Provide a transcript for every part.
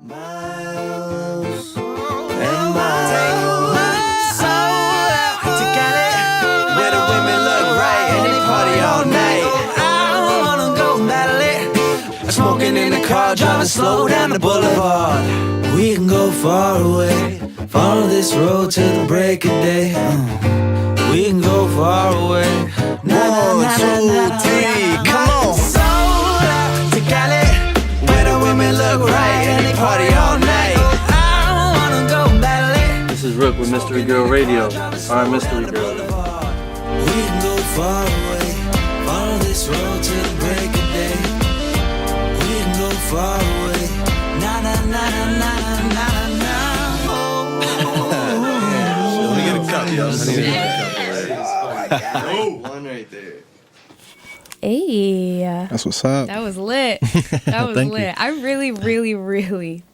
Miles and miles sold out to Cali, where the women look right and they party all night. I wanna go battle it, smoking in the car, driving slow down the boulevard. We can go far away, follow this road till the break of day. We can go far away. 1, 2, 3, come on. Sold out to Cali, where the women look right and they party all night. I wanna go battle it. This is Rook with Mystery Girl Radio. Our Mystery Girl. We can go far away, follow this road till the break of day. We can go far away. Na na na na na na na. Let me get a cup, yo. I need to get a cup. One right there. Hey. That's what's up. That was lit. That was Thank lit. you. I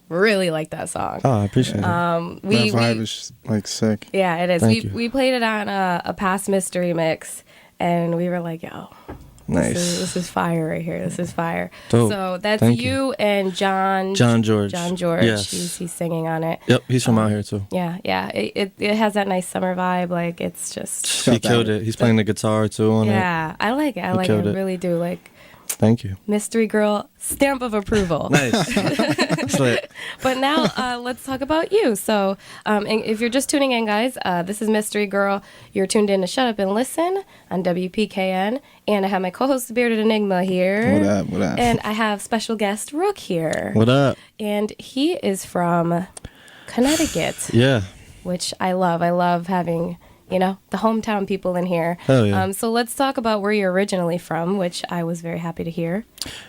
really like that song. Oh, I appreciate it. That that vibe is like sick. Yeah, it is. Thank you. We played it on a past mystery mix, and we were like, yo, Nice. this is fire right here. This is fire. Dope. So that's Thank you and John George. John George. Yes. He's singing on it. Yep, he's from out here too. Yeah. It has that nice summer vibe. Like it's just He killed it. He's playing the guitar too on it. yeah. I like it. I like it. killed I it. really do. Like Thank you. Mystery Girl stamp of approval. Nice. Slit. But now let's talk about you. So and if you're just tuning in, guys, this is Mystery Girl. You're tuned in to Shut Up and Listen on WPKN. And I have my co-host, Bearded Enigma, here. What up? What up? And I have special guest, Rook, here. What up? And he is from Connecticut, Yeah. which I love. I love having, the hometown people in here. Hell yeah. So let's talk about where you're originally from, which I was very happy to hear.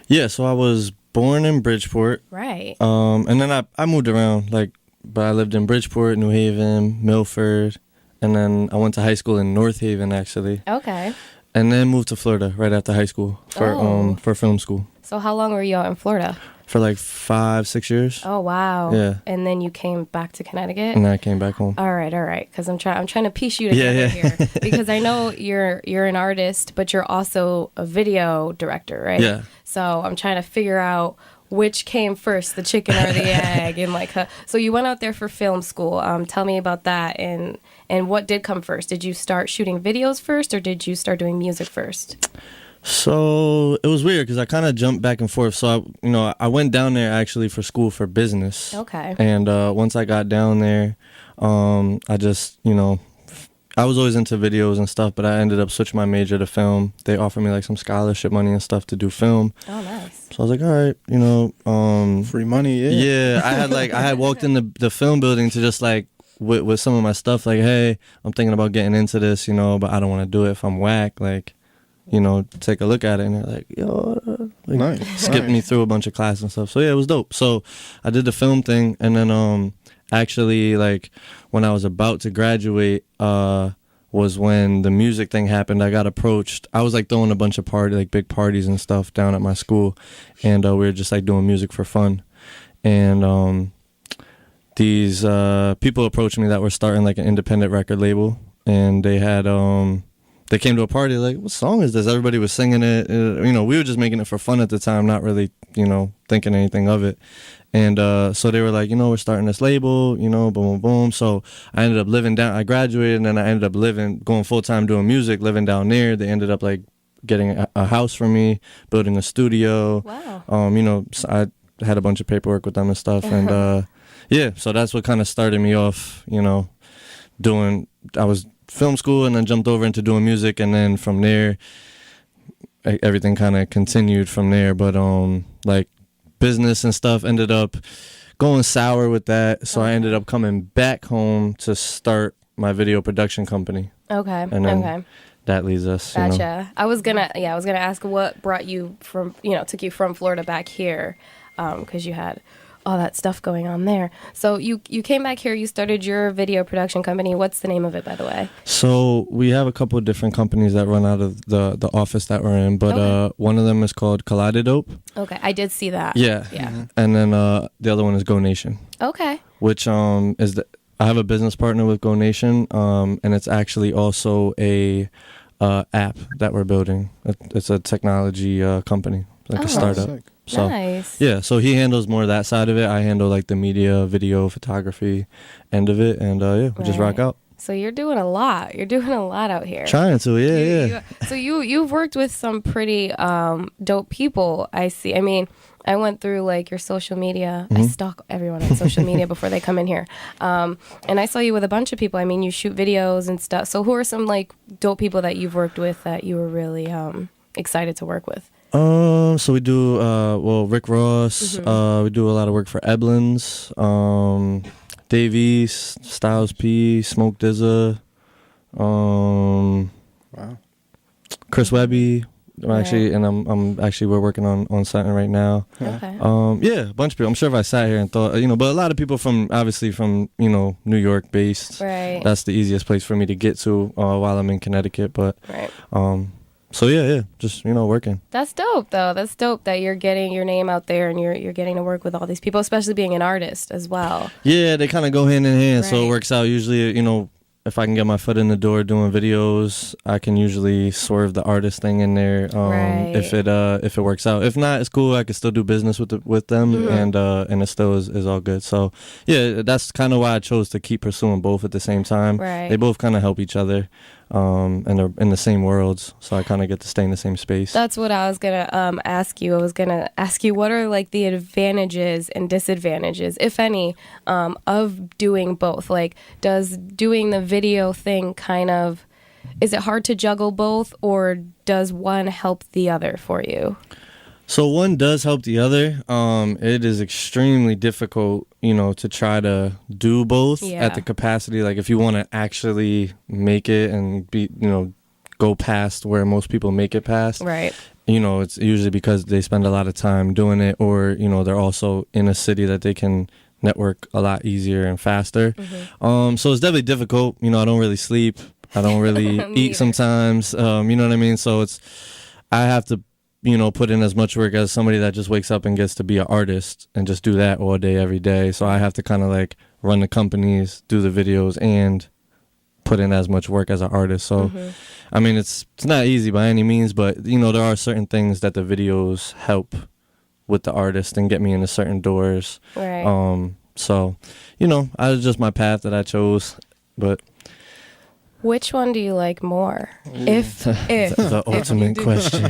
Yeah, so I was born in Bridgeport. Right. And then I moved around, but I lived in Bridgeport, New Haven, Milford, and then I went to high school in North Haven, actually. Okay. And then moved to Florida right after high school for film school. So how long were you out in Florida? For like 5-6 years. Oh, wow. Yeah. And then you came back to Connecticut? And then I came back home. All right. Because I'm trying to piece you together here. Because I know you're an artist, but you're also a video director, right? Yeah. So I'm trying to figure out which came first, the chicken or the egg, and so you went out there for film school. Tell me about that, and what did come first? Did you start shooting videos first, or did you start doing music first? So it was weird because I kind of jumped back and forth. So I went down there actually for school for business. Okay. And once I got down there, I just I was always into videos and stuff, but I ended up switching my major to film. They offered me like some scholarship money and stuff to do film. Oh, nice. So I was like, all right, Free money, yeah. Yeah, I had walked in the film building to just with some of my stuff, like, hey, I'm thinking about getting into this, but I don't want to do it if I'm whack, take a look at it. And they're like, yo, Nice. skipped me through a bunch of classes and stuff. So yeah, it was dope. So I did the film thing, and then actually, when I was about to graduate, was when the music thing happened. I got approached. I was throwing a bunch of big parties and stuff down at my school, and we were just doing music for fun. And these people approached me that were starting an independent record label, and they had they came to a party what song is this? Everybody was singing it. We were just making it for fun at the time, not really thinking anything of it. And so they were like, we're starting this label, boom, boom, boom. So I ended up living down. I graduated, and then I ended up going full time doing music, living down there. They ended up getting a house for me, building a studio. Wow. So I had a bunch of paperwork with them and stuff, and yeah. So that's what kind of started me off. I was film school, and then jumped over into doing music, and then from there, everything kind of continued from there. But business and stuff ended up going sour with that, so I ended up coming back home to start my video production company. Okay. And then that leads us. Gotcha. I was gonna ask what brought you from, took you from Florida back here, because you had all that stuff going on there. So you came back here, you started your video production company. What's the name of it, by the way? So we have a couple of different companies that run out of the office that we're in, but one of them is called Kaleidoscope. Okay, I did see that. Yeah. Mm-hmm. And then the other one is Go Nation. Okay. Which is I have a business partner with Go Nation, and it's actually also a app that we're building. It's a technology company, a startup. Sick. So Nice. yeah, so he handles more of that side of it. I handle like the media, video, photography end of it, and yeah, we just rock Right. out. So you're doing a lot. You're doing a lot out here. Trying to, yeah. So you've worked with some pretty dope people. I see. I mean, I went through like your social media. I stalk everyone on social media before they come in here. And I saw you with a bunch of people. I mean, you shoot videos and stuff. So who are some like dope people that you've worked with that you were really excited to work with? So we do Rick Ross. We do a lot of work for Eblins, Dave East, Styles P, Smoke DZA, Wow. Chris Webby. Right. Actually, and we're working on something right now. Okay. Yeah, a bunch of people. I'm sure if I sat here and thought, but a lot of people from New York based. Right. That's the easiest place for me to get to while I'm in Connecticut. But Right. so yeah, just working. That's dope, though. That's dope that you're getting your name out there and you're getting to work with all these people, especially being an artist as well. Yeah, they kind of go hand in hand, so Right. it works out. Usually, if I can get my foot in the door doing videos, I can usually swerve the artist thing in there. Right. If it works out. If not, it's cool. I can still do business with them, and it still is all good. So yeah, that's kind of why I chose to keep pursuing both at the same time. Right. They both kind of help each other, and they're in the same worlds, so I kind of get to stay in the same space. That's what I was gonna ask you. I was gonna ask you what are like the advantages and disadvantages, if any, of doing both. Like, does doing the video thing is it hard to juggle both, or does one help the other for you? So one does help the other. It is extremely difficult, to try to do both Yeah. at the capacity. Like if you want to actually make it and be, go past where most people make it past. Right. It's usually because they spend a lot of time doing it, or they're also in a city that they can network a lot easier and faster. So it's definitely difficult. I don't really sleep. I don't really Me eat either. sometimes. You know what I mean? So I have to put in as much work as somebody that just wakes up and gets to be an artist and just do that all day, every day. So I have to kind of like run the companies, do the videos, and put in as much work as an artist. So, I mean, it's not easy by any means, but, there are certain things that the videos help with the artist and get me into certain doors. Right. So, I was just my path that I chose, but Which one do you like more? If the ultimate question.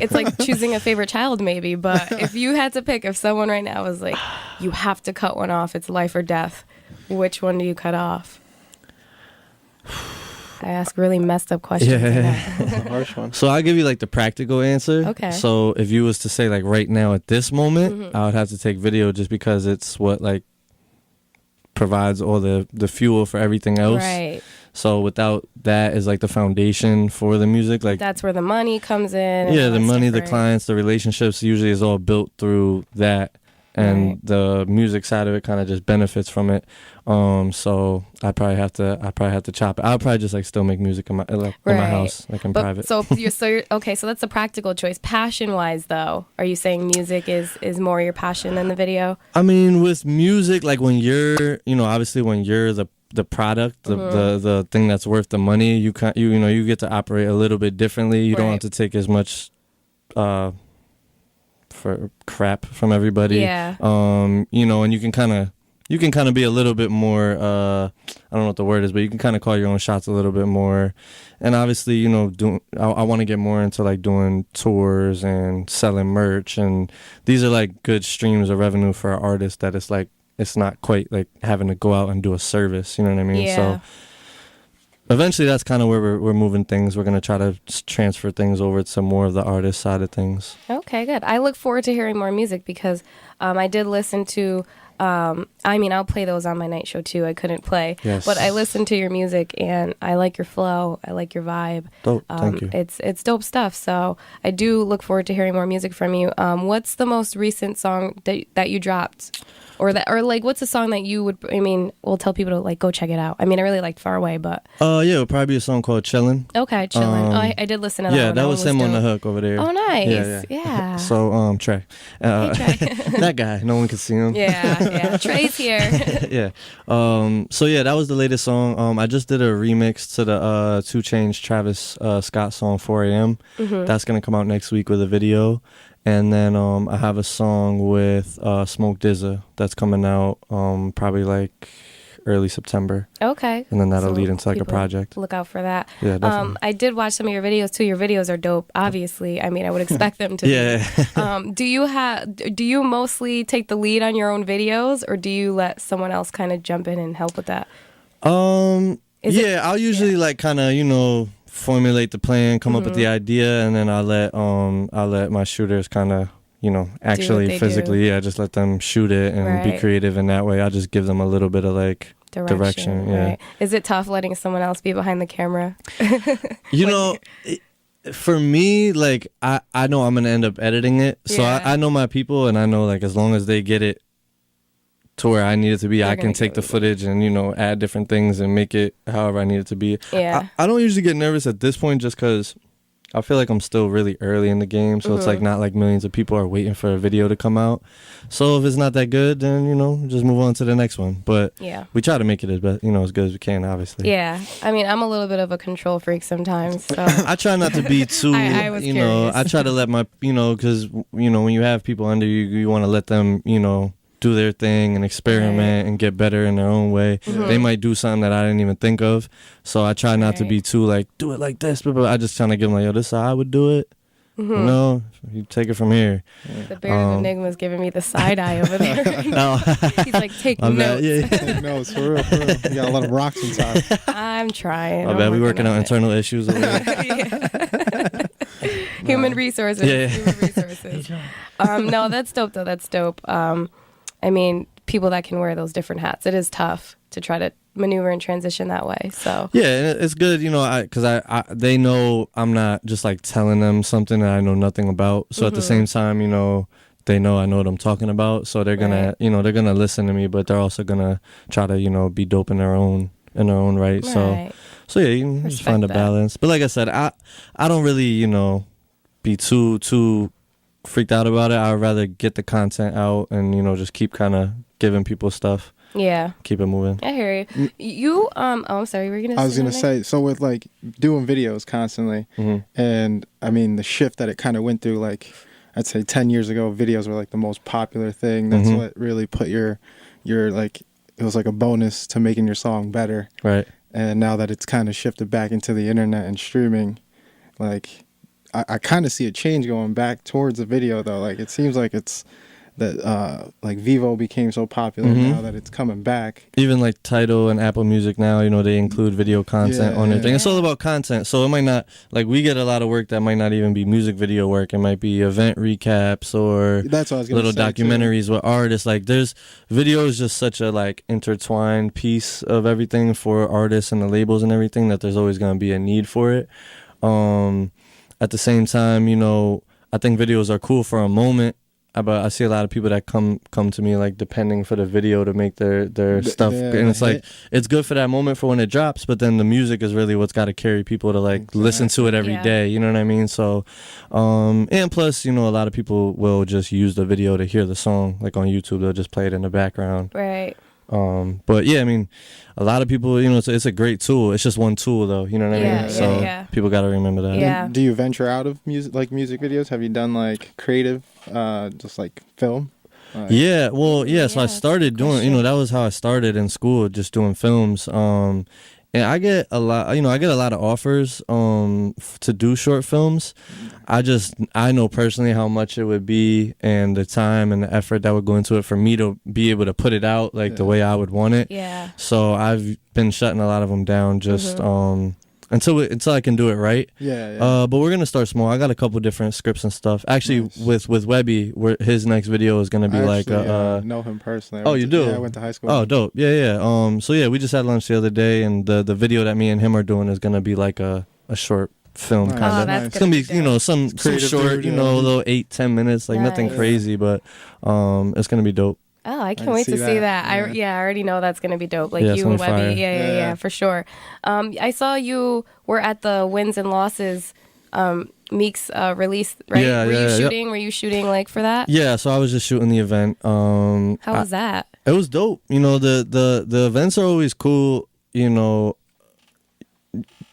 it's like choosing a favorite child, maybe. But if you had to pick, if someone right now was like, you have to cut one off, it's life or death, which one do you cut off? I ask really messed up questions. Yeah. Harsh one. So I'll give you like the practical answer. Okay. So if you was to say like right now at this moment, I would have to take video just because it's what like provides all the fuel for everything else. Right. So without that is like the foundation for the music. Like That's where the money comes in. and yeah, all the that money, stuff, the right? clients, the relationships usually is all built through that. And Right. the music side of it kind of just benefits from it. So I probably have to chop it. I'll probably just like still make music in my in my Right. house, like in But private. so you're okay. So that's the practical choice. Passion wise, though, are you saying music is more your passion than the video? I mean, with music, like when you're, obviously when you're the product, the thing that's worth the money, you get to operate a little bit differently. You don't Right. have to take as much for crap from everybody. Yeah. And you can kind of be a little bit more I don't know what the word is, but you can kind of call your own shots a little bit more. And obviously, I want to get more into like doing tours and selling merch, and these are like good streams of revenue for an artist that it's like it's not quite like having to go out and do a service, you know what I mean? Yeah. So eventually that's kind of where we're moving things. We're going to try to transfer things over to more of the artist side of things. Okay, good. I look forward to hearing more music because I did listen to. I'll play those on my night show too. I couldn't play, Yes. but I listened to your music and I like your flow. I like your vibe. Dope. Thank you. It's dope stuff. So I do look forward to hearing more music from you. What's the most recent song that you dropped, or what's a song that you would? We'll tell people to like go check it out. I really liked Far Away, but Yeah, it would probably be a song called Chillin'. okay, chillin'. I did listen to that. Yeah, one. that was one him on the dope. hook over there. Oh, nice. Yeah. Yeah. So, Trey. Hey, Trey. That guy, no one could see him. Yeah. Trey's here. Yeah. So yeah, that was the latest song. I just did a remix to the 2 Chainz Travis Scott song 4 AM. That's gonna come out next week with a video. And then I have a song with Smoke DZA that's coming out probably like early September. Okay. And then that'll So lead into like a people project. Look out for that. Yeah, definitely. I did watch some of your videos too. Your videos are dope, obviously. I mean, I would expect them to Yeah. be. Do you mostly take the lead on your own videos, or do you let someone else kind of jump in and help with that? I'll usually like kind of, formulate the plan, come up with the idea, and then I'll let my shooters kind of, actually physically, just let them shoot it and be creative in that way. I'll just give them a little bit of like direction. Yeah. Right. Is it tough letting someone else be behind the camera? For me, like I know I'm gonna end up editing it, so I know my people, and I know like as long as they get it to where I need it to be, I can take the footage and add different things and make it however I need it to be. Yeah. I don't usually get nervous at this point just because I feel like I'm still really early in the game, so it's like not like millions of people are waiting for a video to come out. So if it's not that good, then just move on to the next one. But we try to make it as best, as good as we can, obviously. Yeah, I mean, I'm a little bit of a control freak sometimes. So I try not to be too, I was curious. I try to let my, because when you have people under you, you want to let them, do their thing and experiment and get better in their own way. They might do something that I didn't even think of, so I try not to be too like, do it like this, but I just trying to give them like, yo, this is how I would do it. You take it from here. The Bearded Enigma is giving me the side eye over there. He's like, take notes. Take notes, for real. You got a lot of rocks inside. I'm trying. I bet we working on internal issues over there. Human resources. Human resources. No, that's dope though. That's dope. I mean, people that can wear those different hats. It is tough to try to maneuver and transition that way. So yeah, it's good, because they know I'm not just like telling them something that I know nothing about. So at the same time, they know I know what I'm talking about. So they're gonna, they're gonna listen to me, but they're also gonna try to, be dope in their own right. So yeah, you can just find a balance. But like I said, I don't really, be too freaked out about it. I'd rather get the content out and just keep kind of giving people stuff. Yeah, keep it moving. I hear you. You I'm sorry, were you gonna? I was gonna say, so with like doing videos constantly, and I mean the shift that it kind of went through. Like I'd say 10 years ago, videos were like the most popular thing. That's what really put your like, it was like a bonus to making your song better. Right. And now that it's kind of shifted back into the internet and streaming, like I kind of see a change going back towards the video though. Like it seems like it's that like Vivo became so popular now that it's coming back. Even like Tidal and Apple Music now, they include video content on their thing. It's all about content. So it might not, like we get a lot of work that might not even be music video work. It might be event recaps or that's what I was gonna little say documentaries too. With artists. Like there's video is just such a like intertwined piece of everything for artists and the labels and everything that there's always going to be a need for it. At the same time, I think videos are cool for a moment. But I see a lot of people that come to me like depending for the video to make their stuff, and it's like it's good for that moment for when it drops. But then the music is really what's got to carry people to like listen to it every day. You know what I mean? So, and plus, a lot of people will just use the video to hear the song. Like on YouTube, they'll just play it in the background. Right. But yeah, I mean, a lot of people, it's a great tool. It's just one tool though, you know what I mean? So people got to remember that. Yeah. Do you venture out of music videos? Have you done like creative, just like film? So I started doing, that was how I started in school, just doing films. And I get a lot, of offers to do short films. I know personally how much it would be and the time and the effort that would go into it for me to be able to put it out like the way I would want it. Yeah. So I've been shutting a lot of them down just until I can do it right. But we're gonna start small. I got a couple different scripts and stuff. Actually, with Webby, his next video is gonna be I know him personally. Oh, you do? Yeah, I went to high school. Oh, dope. Yeah. So yeah, we just had lunch the other day, and the video that me and him are doing is gonna be like a short film kind of. That's it's gonna be some short, a little 8-10 minutes, like nothing crazy, but it's gonna be dope. Oh, I can't wait to see that. I already know that's going to be dope. Like you and Webby. Yeah, for sure. I saw you were at the Wins and Losses Meek's release, right? Yeah, Were you shooting like for that? Yeah, so I was just shooting the event. How was that? It was dope. The events are always cool,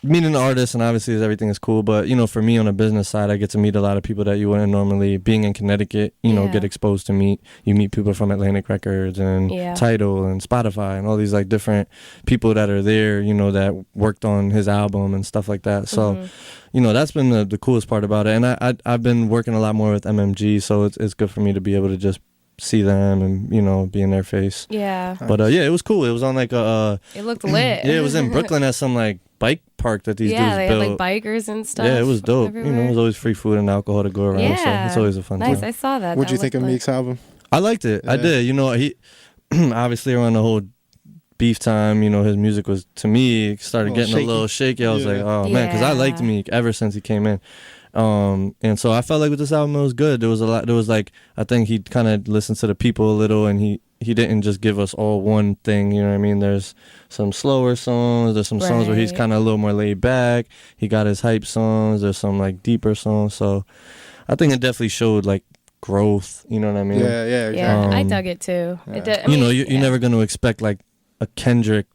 meeting the artists, and obviously everything is cool, but for me on the business side, I get to meet a lot of people that you wouldn't normally, being in Connecticut, get exposed to meet. You meet people from Atlantic Records and Tidal and Spotify and all these like different people that are there, that worked on his album and stuff like that. So that's been the coolest part about it. And I've been working a lot more with MMG, so it's good for me to be able to just see them and be in their face. But it was cool. It was on like a it looked lit. It was in Brooklyn at some like bike park that these dudes they built. had like bikers and stuff. Yeah, it was dope. Everywhere. It was always free food and alcohol to go around, so it's always a fun nice. time. I saw that. What'd you think of Meek's album? I liked it. I did. He obviously around the whole beef time, his music was, to me, started getting shaky. a little shaky. I was like, oh man, because I liked Meek ever since he came in. And so I felt like with this album it was good. There was a lot. There was like, I think he kind of listened to the people a little, and he didn't just give us all one thing. You know what I mean? There's some slower songs. There's some songs where he's kind of a little more laid back. He got his hype songs. There's some like deeper songs. So I think it definitely showed like growth. You know what I mean? Yeah, exactly. Yeah, I dug it too. Yeah. It did, You're never going to expect like a Kendrick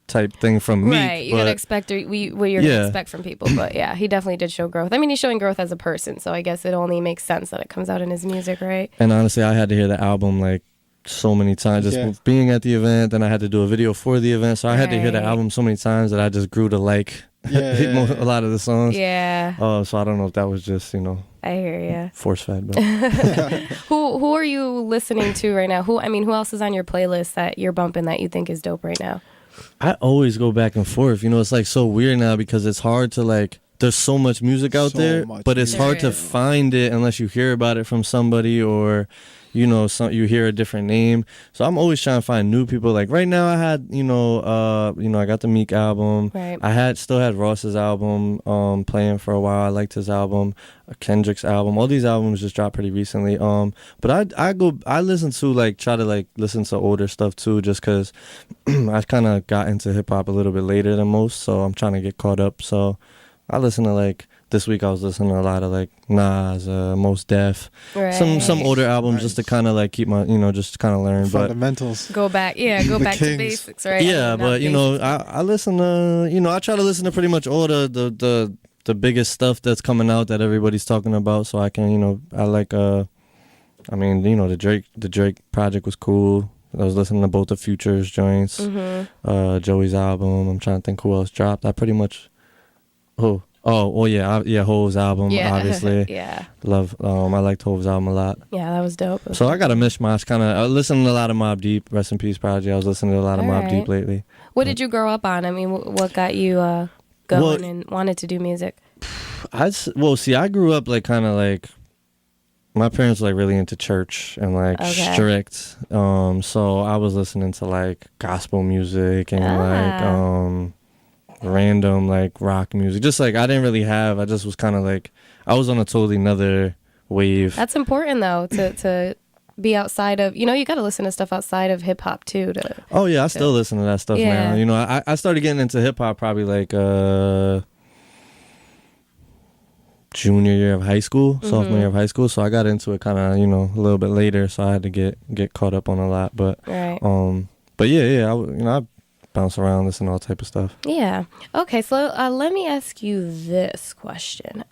type thing from Meek. Right, you gotta expect what you're gonna expect from people, but yeah, he definitely did show growth. I mean, he's showing growth as a person, so I guess it only makes sense that it comes out in his music, right? And honestly, I had to hear the album like so many times, just being at the event. Then I had to do a video for the event, so I had to hear the album so many times that I just grew to like a lot of the songs. So I don't know if that was just I hear you. Force fed, but who are you listening to right now? Who else is on your playlist that you're bumping that you think is dope right now? I always go back and forth. It's like so weird now because it's hard to like, there's so much music out there, but it's hard to find it unless you hear about it from somebody or you hear a different name. So I'm always trying to find new people. Like right now I had I got the Meek album. Right. I still had Ross's album playing for a while. I liked his album, Kendrick's album. All these albums just dropped pretty recently. But I listen to like try to like listen to older stuff too, just because I kind of got into hip hop a little bit later than most, so I'm trying to get caught up. So I listen to like, this week I was listening to a lot of like Nas, Mos Def, some older albums just to kind of like keep my, just kind of learn. Fundamentals. Go back to basics, right? Yeah, but I listen to, I try to listen to pretty much all the biggest stuff that's coming out that everybody's talking about, so I can, I like, the Drake project was cool. I was listening to both the Futures joints, Joey's album. I'm trying to think who else dropped. I pretty much, Hove's album, obviously. Love, I liked Hove's album a lot. Yeah, that was dope. So I got a mishmash kind of, I listened to a lot of Mobb Deep, rest in peace Project. I was listening to a lot of Mobb Deep lately. What did you grow up on? I mean, what got you going and wanted to do music? I grew up like kind of like, my parents were like really into church and like strict. So I was listening to like gospel music and like, random like rock music, just like I just was kind of like I was on a totally another wave. That's important though, to be outside of, you got to listen to stuff outside of hip hop too. I still listen to that stuff now. I started getting into hip hop probably like junior year of high school, sophomore year of high school, so I got into it kind of a little bit later, so I had to get caught up on a lot, but I bounce around, listen to all type of stuff. Yeah. Okay, so let me ask you this question.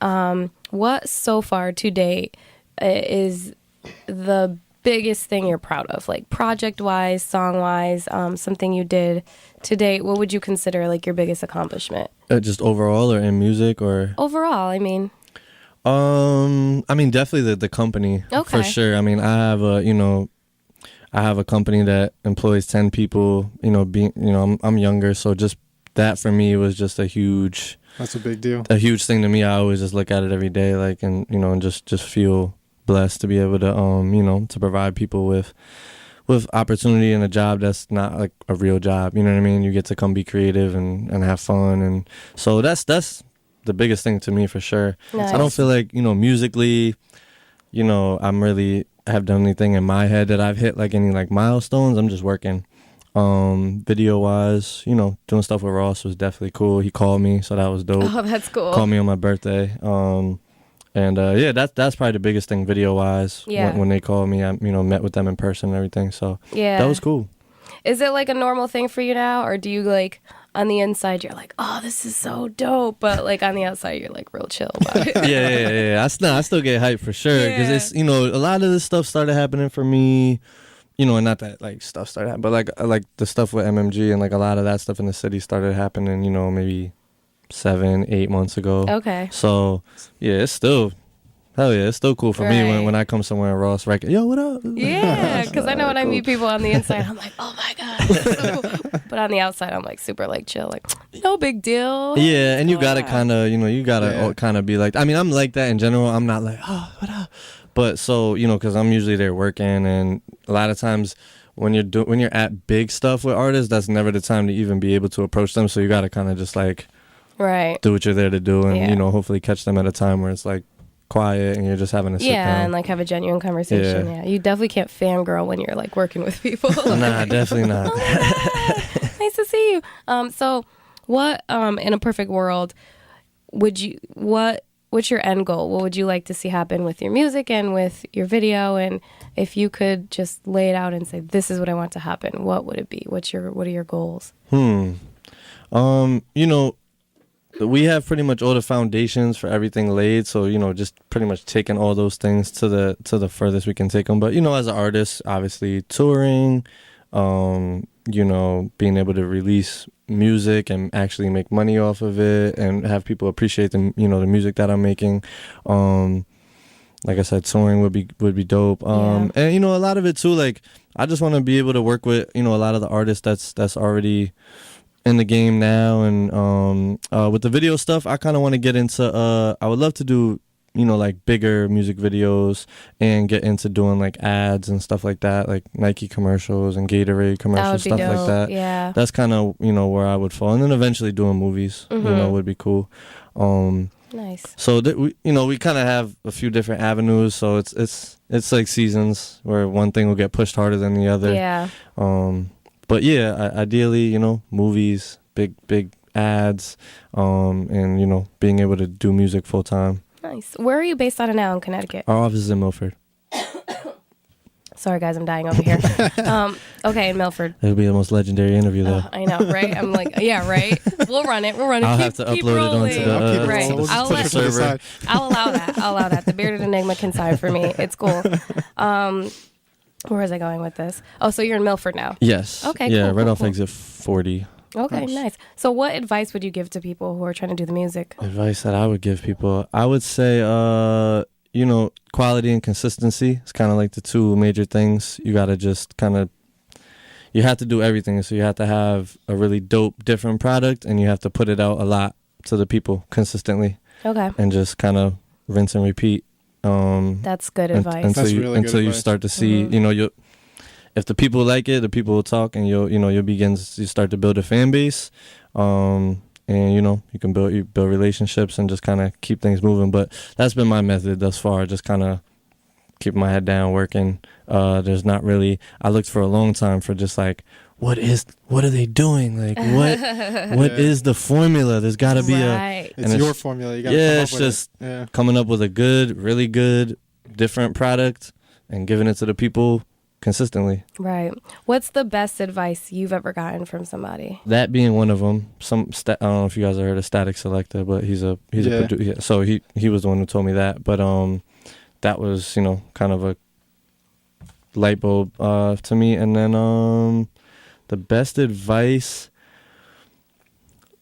What so far to date is the biggest thing you're proud of? Like project-wise, song-wise, something you did to date, what would you consider like your biggest accomplishment? Just overall or in music or? Overall, I mean. Definitely the company, for sure. I mean, I have a company that employs 10 people, I'm younger, so just that for me was just that's a big deal. A huge thing to me. I always just look at it every day, like, and, and just feel blessed to be able to, to provide people with opportunity and a job that's not like a real job. You know what I mean? You get to come be creative and have fun. And so that's the biggest thing to me for sure. Nice. I don't feel like, musically, have done anything in my head that I've hit like any like milestones. I'm just working. Video wise, doing stuff with Ross was definitely cool. He called me, so that was dope. Oh, that's cool. Called me on my birthday. That's probably the biggest thing video wise. Yeah. When they called me, I met with them in person and everything. So that was cool. Is it like a normal thing for you now, or do you like on the inside you're like, oh, this is so dope, but like on the outside you're like real chill about it. Yeah. I still get hyped for sure because it's a lot of this stuff started happening for me. And not that like stuff started happening, but like the stuff with MMG and like a lot of that stuff in the city started happening. Maybe 7-8 months ago. Okay. So yeah, it's still. Hell yeah, it's still cool for me when I come somewhere and Ross record, yo, what up? Yeah, because I know when I meet people on the inside, I'm like, oh my God, that's so cool. But on the outside, I'm like super like chill, like no big deal. Yeah, and you gotta kind of, kind of be like, I mean, I'm like that in general. I'm not like, oh, what up? But so, because I'm usually there working, and a lot of times when you're at big stuff with artists, that's never the time to even be able to approach them. So you gotta kind of just like, do what you're there to do, and hopefully catch them at a time where it's like quiet and you're just having a sit down. And like have a genuine conversation. Yeah, you definitely can't fangirl when you're like working with people. Nah, definitely not. Oh, nice to see you. So what in a perfect world what's your end goal? What would you like to see happen with your music and with your video? And if you could just lay it out and say, this is what I want to happen, what would it be? What are your goals? We have pretty much all the foundations for everything laid, so just pretty much taking all those things to the furthest we can take them. But as an artist, obviously touring, being able to release music and actually make money off of it and have people appreciate the the music that I'm making. Like I said, touring would be dope. And a lot of it too, like I just want to be able to work with a lot of the artists that's already in the game now, and with the video stuff, I kind of want to get into I would love to do like bigger music videos and get into doing like ads and stuff like that, like Nike commercials and Gatorade commercials, stuff dope. like that. Yeah, that's kind of where I would fall, and then eventually doing movies would be cool. Nice. So we kind of have a few different avenues, so it's like seasons where one thing will get pushed harder than the other. Yeah. But yeah, ideally, movies, big ads, and being able to do music full time. Nice. Where are you based out of now in Connecticut? Our office is in Milford. Sorry, guys, I'm dying over here. Okay, in Milford. It'll be the most legendary interview, though. I know, right? I'm like, yeah, right. We'll run it. I'll have to upload it onto the right. to I'll the server. I'll allow that. The Bearded Enigma can sign for me. It's cool. Where was I going with this? Oh, so you're in Milford now? Yes. Okay. Yeah, cool, right cool, off cool. exit 40. Okay, nice. So, what advice would you give to people who are trying to do the music? Advice that I would give people, I would say, quality and consistency. It's kind of like the two major things. You gotta just you have to do everything. So you have to have a really dope, different product, and you have to put it out a lot to the people consistently. Okay. And just kind of rinse and repeat. That's good advice. Until you start to see, if the people like it, the people will talk, and you start to build a fan base, and you can build relationships and just kind of keep things moving. But that's been my method thus far, just kind of keep my head down, working. There's not really, I looked for a long time for just like, what are they doing? Like what is the formula? There's got to be it's your formula. You got to come up it's with just it. coming up with a good, really good, different product and giving it to the people consistently. Right. What's the best advice you've ever gotten from somebody? That being one of them. I don't know if you guys have heard of Static Selector, but he's a producer. Yeah, so he was the one who told me that. But that was kind of a light bulb to me. And then the best advice,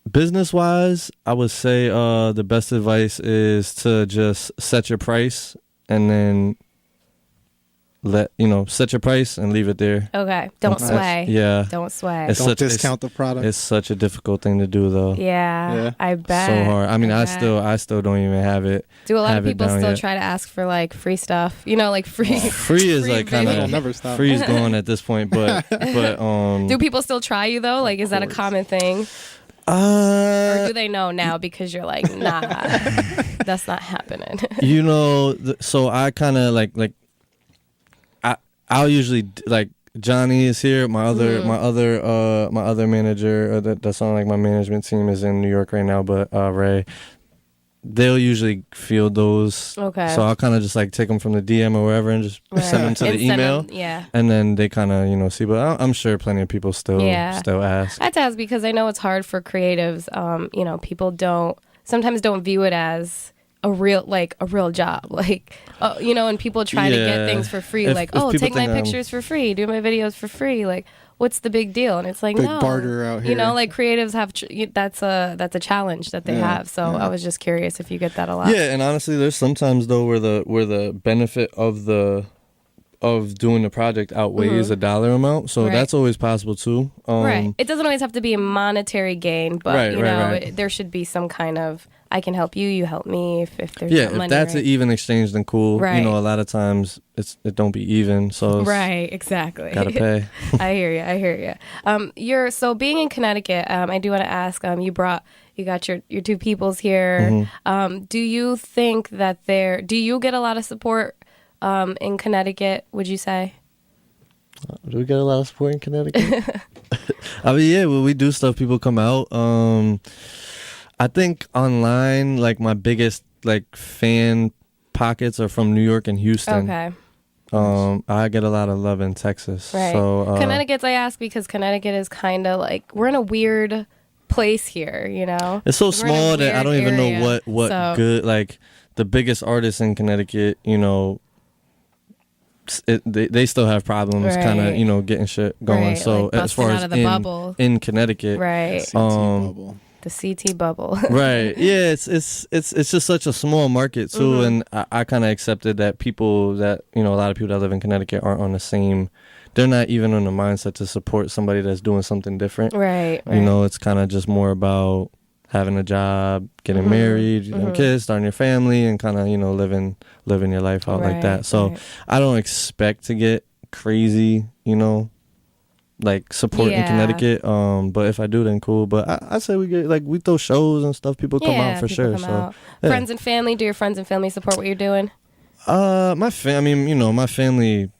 business wise, I would say the best advice is to just set your price and then set your price and leave it there. Okay. Don't sway. Yeah. Don't sway. Don't discount the product. It's such a difficult thing to do, though. Yeah. I bet. So hard. I mean, I still don't even have it. Do a lot of people still try to ask for like free stuff? Like free. Free is like kind of never stop. Free is gone at this point, but do people still try you though? Like, is that a common thing? Or do they know now because you're like, nah, that's not happening? So I kind of like I'll usually like Johnny is here. My other manager that's on like my management team is in New York right now. But Ray, they'll usually field those. Okay. So I'll kind of just like take them from the DM or wherever and just send them to the And send email. them- yeah. And then they kind of, see. But I'm sure plenty of people still ask. I have to ask because I know it's hard for creatives. People sometimes don't view it as a real job. Like, and people try to get things for free. If people take my think pictures for free, do my videos for free. Like, what's the big deal? And it's like, Big no. barter out here. Like creatives have, that's a challenge that they have. So I was just curious if you get that a lot. Yeah, and honestly, there's sometimes though where the benefit of doing the project outweighs a dollar amount, so that's always possible too. Right. It doesn't always have to be a monetary gain, but there should be some kind of I can help you, you help me. If there's if money, that's an even exchange, then cool. Right. A lot of times it don't be even, so right, exactly. Gotta pay. I hear you. So being in Connecticut, I do want to ask. You got your two peoples here. Do you think that do you get a lot of support in Connecticut? Would you say? Do we get a lot of support in Connecticut? I mean, yeah, when we do stuff, people come out. I think online, like my biggest like fan pockets are from New York and Houston. Okay. I get a lot of love in Texas. Right. So Connecticut's I ask because Connecticut is kind of like we're in a weird place here. It's so We're in a small that I don't weird even area. know what So- good like the biggest artists in Connecticut. They still have problems kind Right. of getting shit going. Right, So like as far busting as out of the bubble. in Connecticut, Right. CT bubble. The CT bubble. right? Yeah, it's just such a small market too, and I kind of accepted that people that a lot of people that live in Connecticut aren't on the same. They're not even on the mindset to support somebody that's doing something different. Right. It's kind of just more about having a job, getting married, having kids, starting your family, and kind of living your life out like that. So I don't expect to get crazy, like support in Connecticut. But if I do, then cool. But I say we get we throw shows and stuff. People come out for sure. So yeah. Friends and family. Do your friends and family support what you're doing? My family.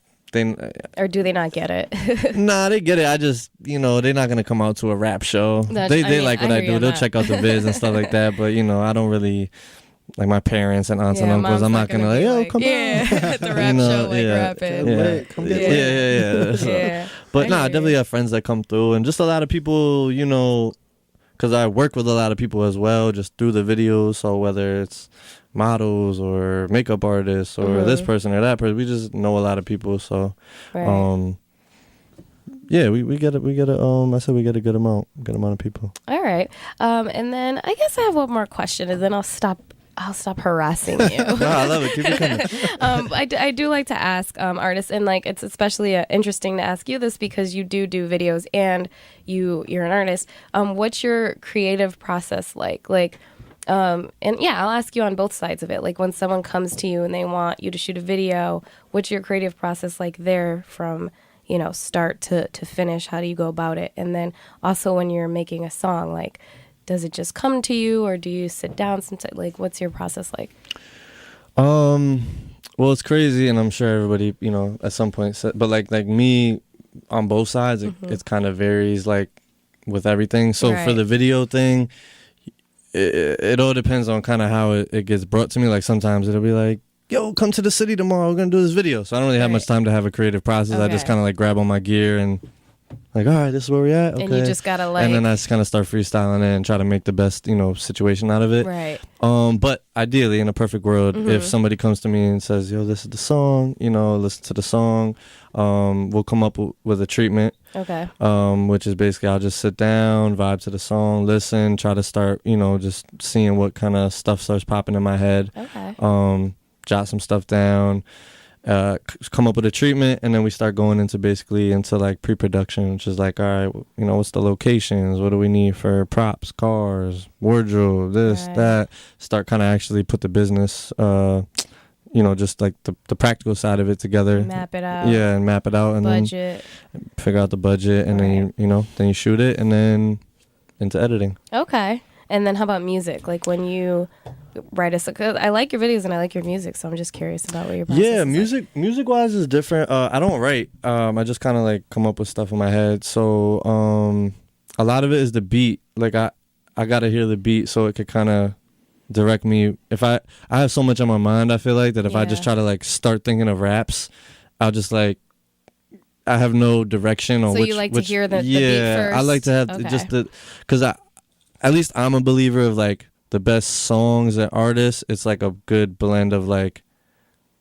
Or do they not get it? Nah, they get it. I just, they're not gonna come out to a rap show. They like what I do. They'll check out the vids and stuff like that. But I don't really like my parents and aunts and uncles. I'm not gonna come out. at the rap show, rapping. Yeah. Come get lit. Yeah. So, Yeah. but I nah, I hear definitely you. have friends that come through, and just a lot of people, because I work with a lot of people as well, just through the videos. So whether it's models or makeup artists or this person or that person, we just know a lot of people. So, Right. yeah, we get it. I said we get a good amount of people. All right. And then I guess I have one more question, and then I'll stop harassing you. No, I love it. Keep it coming. I do like to ask artists, and it's especially interesting to ask you this because you do videos and you're an artist. What's your creative process like? And yeah, I'll ask you on both sides of it. Like when someone comes to you and they want you to shoot a video, what's your creative process like there from start to finish? How do you go about it? And then also when you're making a song, does it just come to you, or do you sit down sometimes? What's your process like? Well, it's crazy, and I'm sure everybody, at some point said, but like me on both sides, it kind of varies, with everything. So for the video thing, it all depends on kind of how it gets brought to me. Like sometimes it'll be like, yo, come to the city tomorrow, we're gonna do this video. So I don't really have much time to have a creative process. I just kind of grab on my gear and all right, this is where we're at. Okay. And you just gotta and then I just kind of start freestyling it and try to make the best situation out of it. Right. But ideally, in a perfect world, if somebody comes to me and says, yo, this is the song, listen to the song, we'll come up with a treatment. Okay. Which is basically I'll just sit down, vibe to the song, listen, try to start, just seeing what kind of stuff starts popping in my head. Okay. Jot some stuff down, come up with a treatment, and then we start going into pre-production, which is all right, what's the locations, what do we need for props, cars, wardrobe, this, that. Start kind of actually put the business, just the practical side of it together. Map it out. Yeah, and map it out, and budget. then figure out the budget, and then then you shoot it, and then into editing. Okay. And then how about music? When you write a song, I like your videos and I like your music, so I'm just curious about what your process is like. Music wise is different. I don't write. I just kind of come up with stuff in my head. So a lot of it is the beat. I gotta hear the beat so it could kind of direct me. If I have so much on my mind, I feel like that if I just Yeah. try to like start thinking of raps, I'll just like I have no direction on So which. you like to which, hear the beat yeah, I like to have first? just Okay. the because at least I'm a believer of like the best songs and artists. It's like a good blend of like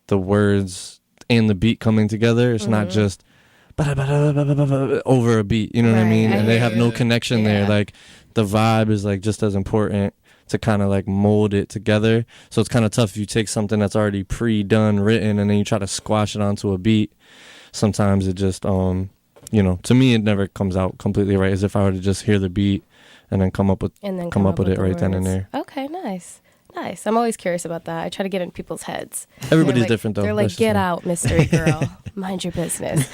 the words and the beat coming together. It's not just over a beat, you know what I Right, mean? I And they hear have no you. connection there. Yeah. Like the vibe is like just as important to kind of like mold it together. So it's kind of tough if you take something that's already pre-done, written, and then you try to squash it onto a beat. Sometimes it just you know, to me it never comes out completely right, as if I were to just hear the beat and then come up with And then come up with it the right then and words. there. Okay, nice. Nice. I'm always curious about that. I try to get in people's heads. Everybody's They're like- different though. They're like, That's just get me." out, mystery girl. Mind your business.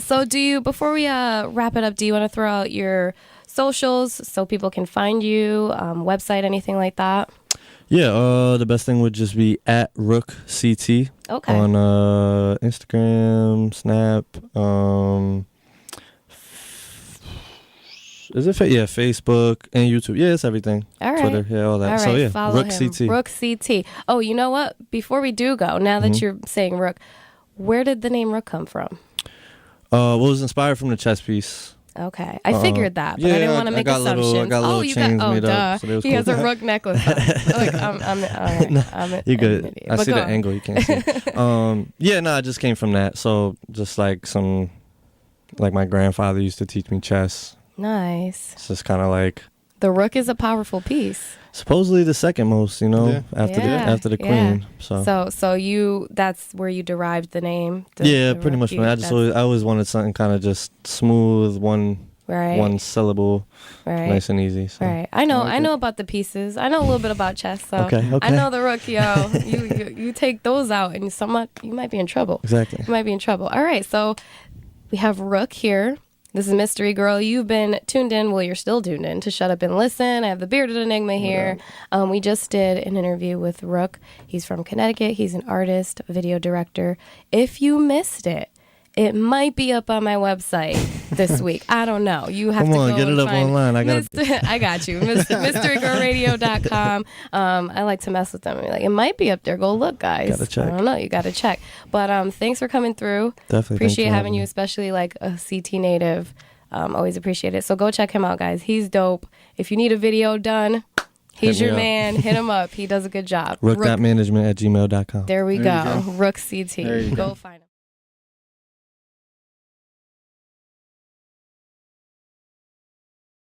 So do you, before we wrap it up, do you want to throw out your socials so people can find you, website, anything like that? Yeah, the best thing would just be at Rook CT Okay. on Instagram, Snap, is it yeah, Facebook and YouTube. Yeah, it's everything. All right. Twitter, yeah, all that. All right, So yeah, follow Rook him. CT. Rook CT. Oh, you know what? Before we do go, now that you're saying Rook, where did the name Rook come from? Well, it was inspired from the chess piece. Okay, I figured that, but I yeah, didn't want to I make got assumptions. little- I got little oh, you chains got made duh. up, so they was He has cool. a Rook necklace. Like I'm an You good? idiot. I But see go the on. angle. You can't see. Yeah, no, it just came from that. So just like my grandfather used to teach me chess. Nice. It's just kind of like The Rook is a powerful piece. supposedly the second most, you know, Yeah. after the Yeah. queen. So, So you that's where you derived the name. yeah, the pretty Rook. much. Man, I always wanted something kind of just smooth, one syllable, right. nice and easy. So. Right. I know. like I it. know about the pieces. I know a little bit about chess. So Okay. I know the Rook, yo. you take those out, and you might be in trouble. Exactly. You might be in trouble. All right. So we have Rook here. This is Mystery Girl. You've been tuned in. Well, you're still tuned in to Shut Up and Listen. I have the Bearded Enigma here. We just did an interview with Rook. He's from Connecticut. He's an artist, video director. If you missed it, it might be up on my website this week. I don't know. You have Come to on, go get and it up find online. I got you. MysteryGirlRadio.com. I like to mess with them. I'm like, it might be up there. Go look, guys. Gotta check. I don't know. You got to check. But thanks for coming through. Definitely. Appreciate Thanks for having you, me. especially like a CT native. Always appreciate it. So go check him out, guys. He's dope. If you need a video done, he's Hit me your up. man. Hit him up. He does a good job. Rook.management@gmail.com. There we There you go. go. Rook CT. There you Go find him.